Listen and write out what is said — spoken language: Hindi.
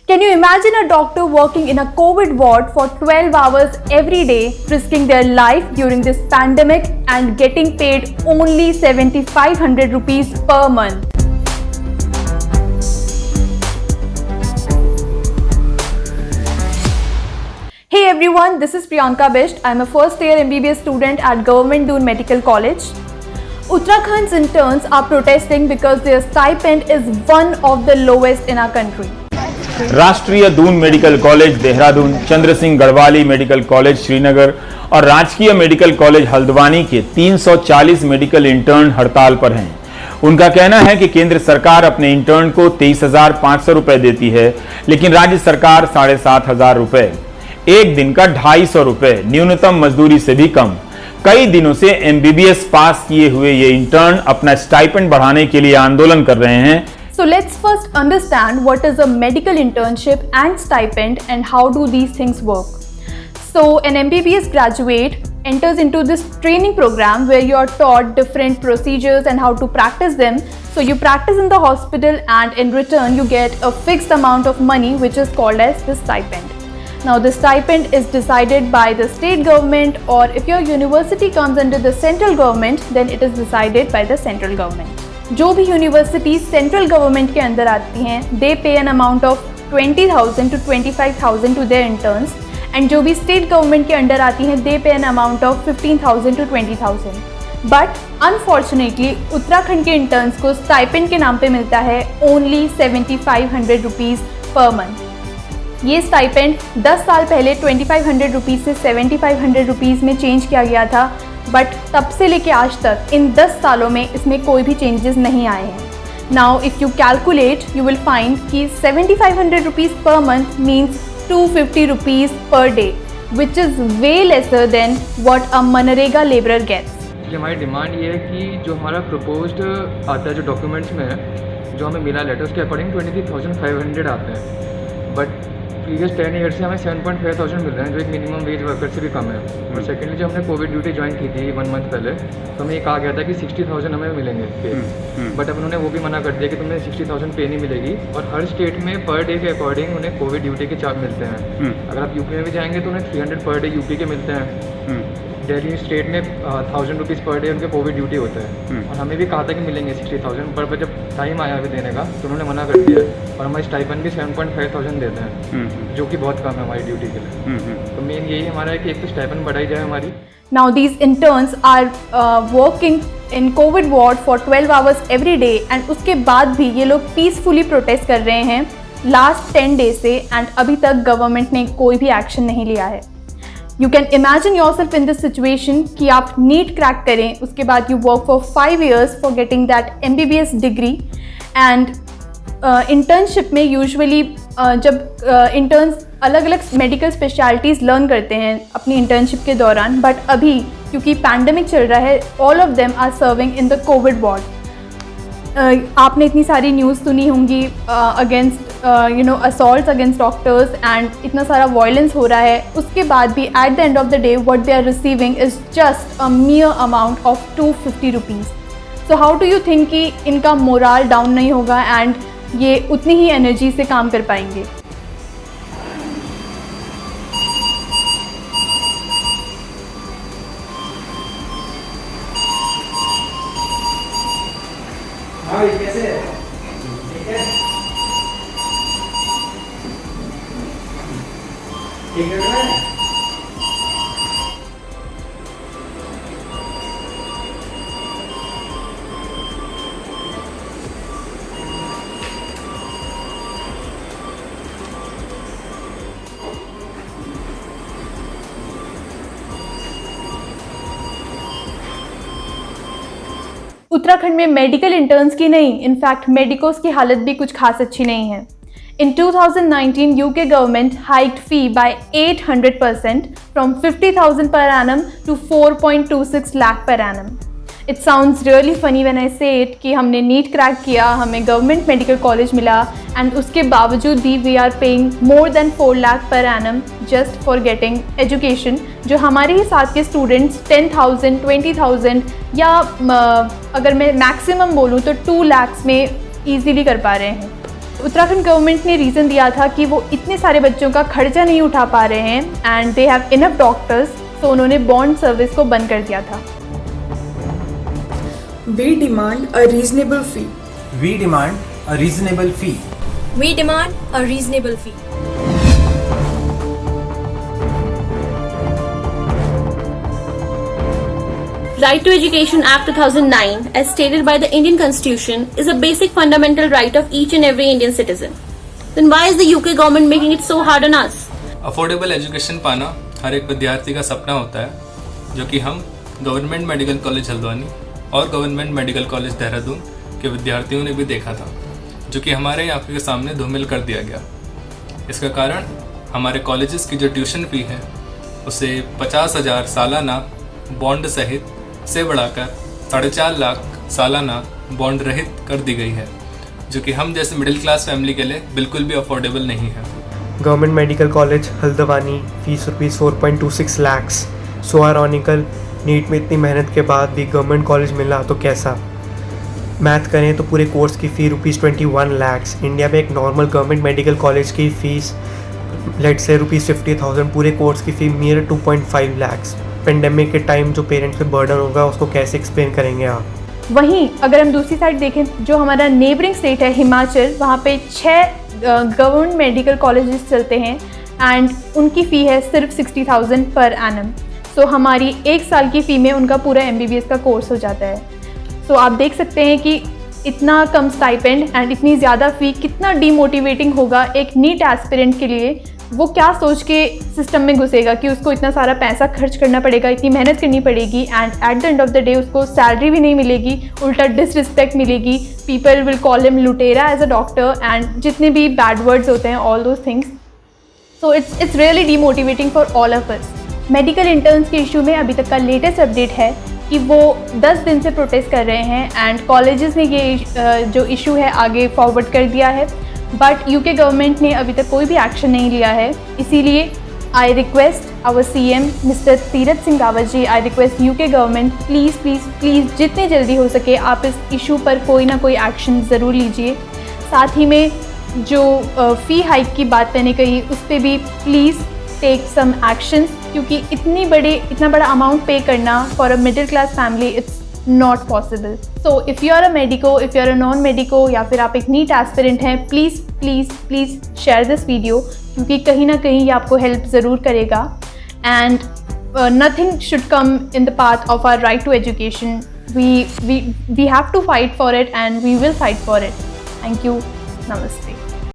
Can you imagine a doctor working in a COVID ward for 12 hours every day, risking their life during this pandemic and getting paid only 7,500 rupees per month? Hey everyone, this is Priyanka Bisht. I'm a first year MBBS student at Government Doon Medical College. Uttarakhand's interns are protesting because their stipend is one of the lowest in our country. राष्ट्रीय Doon medical college Dehradun, Chandra Singh Garhwali medical college Srinagar और राजकीय मेडिकल कॉलेज हल्द्वानी के 340 मेडिकल इंटर्न हड़ताल पर हैं। उनका कहना है कि केंद्र सरकार अपने इंटर्न को 23,500 रुपए देती है, लेकिन राज्य सरकार 7,500 रुपए, एक दिन का 250 रुपए, न्यूनतम मजदूरी से भी कम। कई दिनों से एमबीबीएस पास किए हुए ये इंटर्न अपना स्टाइपेंड बढ़ाने के लिए आंदोलन कर रहे हैं। So let's first understand what is a medical internship and stipend and how do these things work. So an MBBS graduate enters into this training program where you are taught different procedures and how to practice them. So you practice in the hospital and in return you get a fixed amount of money which is called as the stipend. Now the stipend is decided by the state government, or if your university comes under the central government then it is decided by the central government. जो भी यूनिवर्सिटी सेंट्रल गवर्नमेंट के अंदर आती हैं they pay an amount of 20,000 to 25,000 to their interns, and जो भी स्टेट गवर्नमेंट के अंडर आती हैं they pay an amount of 15,000 to 20,000. But unfortunately Uttarakhand के इंटर्न्स को स्टाइपेंड के नाम पे मिलता है ओनली 7,500 रुपीज़ पर मंथ. ये स्टाइपेंड 10 साल पहले 2,500 रुपीज़ से 7,500 रुपीज़ में चेंज किया गया था, बट तब से लेके आज तक इन 10 सालों में इसमें कोई भी चेंजेस नहीं आए हैं. Now if you calculate you will find कि 7,500 rupees per month means 250 rupees per day, which is way lesser than what a MNREGA labourer gets. हमारी डिमांड ये है कि जो हमारा प्रपोज्ड आता है जो डॉक्यूमेंट्स में है, जो हमें मिला लेटर्स के अकॉर्डिंग 23,500 आते हैं, बट प्रीवियस 10 ईयर से हमें 7,500 मिल रहे हैं, जो एक मिनिमम वेज वर्कर से भी कम है. और सेकेंडली जो हमने कोविड ड्यूटी ज्वाइन की थी 1 मंथ पहले, तो हमें ये कहा गया था कि 60,000 हमें मिलेंगे पे, बट अब उन्होंने वो भी मना कर दिया कि तुम्हें 60,000 पे नहीं मिलेगी. और हर स्टेट में पर डे के अकॉर्डिंग उन्हें कोविड ड्यूटी के चार्ज मिलते हैं. अगर आप यूपी में भी जाएंगे तो उन्हें 300 पर डे यूपी के मिलते हैं. दिल्ली स्टेट में 1,000 रुपीज़ पर डे उनके कोविड ड्यूटी होता है. और हमें भी कहा था कि मिलेंगे 60,000, पर जब टाइम आया अभी देने का तो उन्होंने मना कर दिया. और हमारे स्टाइपेंड भी 7,500 देते हैं, जो कि बहुत कम है हमारी ड्यूटी के लिए. तो मेन यही हमारा है कि एक तो स्टाइपेंड बढ़ाई जाए हमारी. Now these interns are working in COVID ward for 12 hours every day, and उसके बाद भी ये लोग पीसफुली प्रोटेस्ट कर रहे हैं लास्ट 10 डेज से, एंड अभी तक गवर्नमेंट ने कोई भी एक्शन नहीं लिया है. You can imagine your self in this situation कि आप नीट क्रैक करें, उसके बाद you work for 5 years for getting that MBBS degree. And internship में यूजुअली जब इंटर्न्स अलग अलग मेडिकल स्पेशलिटीज़ लर्न करते हैं अपनी इंटर्नशिप के दौरान, बट अभी क्योंकि पैंडमिक चल रहा है all of them are serving in the covid ward. आपने इतनी सारी न्यूज़ सुनी होंगी against assaults against doctors, and इतना सारा वायलेंस हो रहा है. उसके बाद भी at the end of the day what they are receiving is just a mere amount of 250 rupees. So how do you think कि इनका मोराल डाउन नहीं होगा एंड ये उतनी ही एनर्जी से काम कर पाएंगे? कैसे है? ठीक है? ठीक लग रहा है? उत्तराखंड में मेडिकल इंटर्न्स की नहीं, इनफैक्ट मेडिकोस की हालत भी कुछ खास अच्छी नहीं है. In 2019, UK government hiked fee by 800% from 50,000 per annum to 4.26 lakh per annum. It sounds really funny when I say it कि हमने नीट क्रैक किया, हमें गवर्नमेंट मेडिकल कॉलेज मिला, एंड उसके बावजूद भी we are paying more than 4 lakh per annum just for getting education, जो हमारे ही साथ के स्टूडेंट्स 10,000, 20,000 या अगर मैं मैक्सिमम बोलूँ तो 2 lakhs में ईजीली कर पा रहे हैं. उत्तराखंड गवर्नमेंट ने रीज़न दिया था कि वो इतने सारे बच्चों का खर्चा नहीं उठा पा रहे हैं and they have enough doctors, तो उन्होंने बॉन्ड सर्विस को बंद कर दिया था। We demand a reasonable fee. We demand a reasonable fee. We demand a reasonable fee. Right to Education Act 2009, as stated by the Indian Constitution, is a basic fundamental right of each and every Indian citizen. Then why is the UK government making it so hard on us? Affordable education पाना हर एक विद्यार्थी का सपना होता है, जो कि हम गवर्नमेंट मेडिकल कॉलेज हल्द्वानी और गवर्नमेंट मेडिकल कॉलेज देहरादून के विद्यार्थियों ने भी देखा था, जो कि हमारे यहाँ के सामने धूमिल कर दिया गया। इसका कारण हमारे कॉलेजेस की जो ट्यूशन फ़ी है उसे 50,000 सालाना बॉन्ड सहित से बढ़ाकर 4.5 लाख सालाना बॉन्ड रहित कर दी गई है, जो कि हम जैसे मिडिल क्लास फैमिली के लिए बिल्कुल भी अफोर्डेबल नहीं है। Government medical college Haldwani fees rupees 4.26 lakhs. So ironical, NEET में इतनी मेहनत के बाद भी गवर्नमेंट कॉलेज मिला तो कैसा। मैथ करें तो पूरे कोर्स की फ़ी रुपीज़ 21 लैक्स। इंडिया में एक नॉर्मल गवर्नमेंट मेडिकल कॉलेज की फ़ीस लेट से रुपीज़ 50,000, पूरे कोर्स की फ़ी मेरे 2.5 लैक्स। पेंडेमिक के टाइम जो पेरेंट्स पे बर्डन होगा उसको कैसे एक्सप्लेन करेंगे आप। वहीं अगर हम दूसरी साइड देखें, जो हमारा नेबरिंग स्टेट है हिमाचल, वहाँ पे 6 गवर्नमेंट मेडिकल कॉलेजेस चलते हैं एंड उनकी फ़ी है सिर्फ 60,000 पर एनम। सो हमारी 1 साल की फ़ी में उनका पूरा MBBS का कोर्स हो जाता है। सो आप देख सकते हैं कि इतना कम स्टाइपेंड एंड इतनी ज़्यादा फ़ी कितना डीमोटिवेटिंग होगा एक नीट एस्पिरेंट के लिए। वो क्या सोच के सिस्टम में घुसेगा कि उसको इतना सारा पैसा खर्च करना पड़ेगा, इतनी मेहनत करनी पड़ेगी and eight the end of the day उसको सैलरी भी नहीं मिलेगी, उल्टा डिसरिस्पेक्ट मिलेगी। पीपल विल कॉल हिम लुटेरा एज अ डॉक्टर एंड जितने भी बैड वर्ड्स होते हैं, all those things. So it's really demotivating for all of us. Medical interns के इशू में अभी तक का लेटेस्ट अपडेट है कि वो 10 दिन से प्रोटेस्ट कर रहे हैं एंड कॉलेजेस ने ये जो इशू है आगे फॉरवर्ड कर दिया है, बट UK गवर्नमेंट ने अभी तक कोई भी एक्शन नहीं लिया है। इसीलिए I request our CM mister Tirath Singh Rawat ji, I request UK government please please please जितनी जल्दी हो सके आप इस इशू पर कोई ना कोई एक्शन ज़रूर लीजिए। साथ ही में जो फ़ी हाइक की बात मैंने कही उस पर भी प्लीज़ टेक सम एक्शंस, क्योंकि इतना बड़ा अमाउंट पे करना for a middle class family it's not possible. So if you are a medico, if you are a non medico या फिर आप एक नीट एस्पिरेंट हैं, please please please share this video, क्योंकि कहीं ना कहीं ये आपको हेल्प ज़रूर करेगा and nothing should come in the path of our right to education. We have to fight for it and we will fight for it. Thank you. नमस्ते।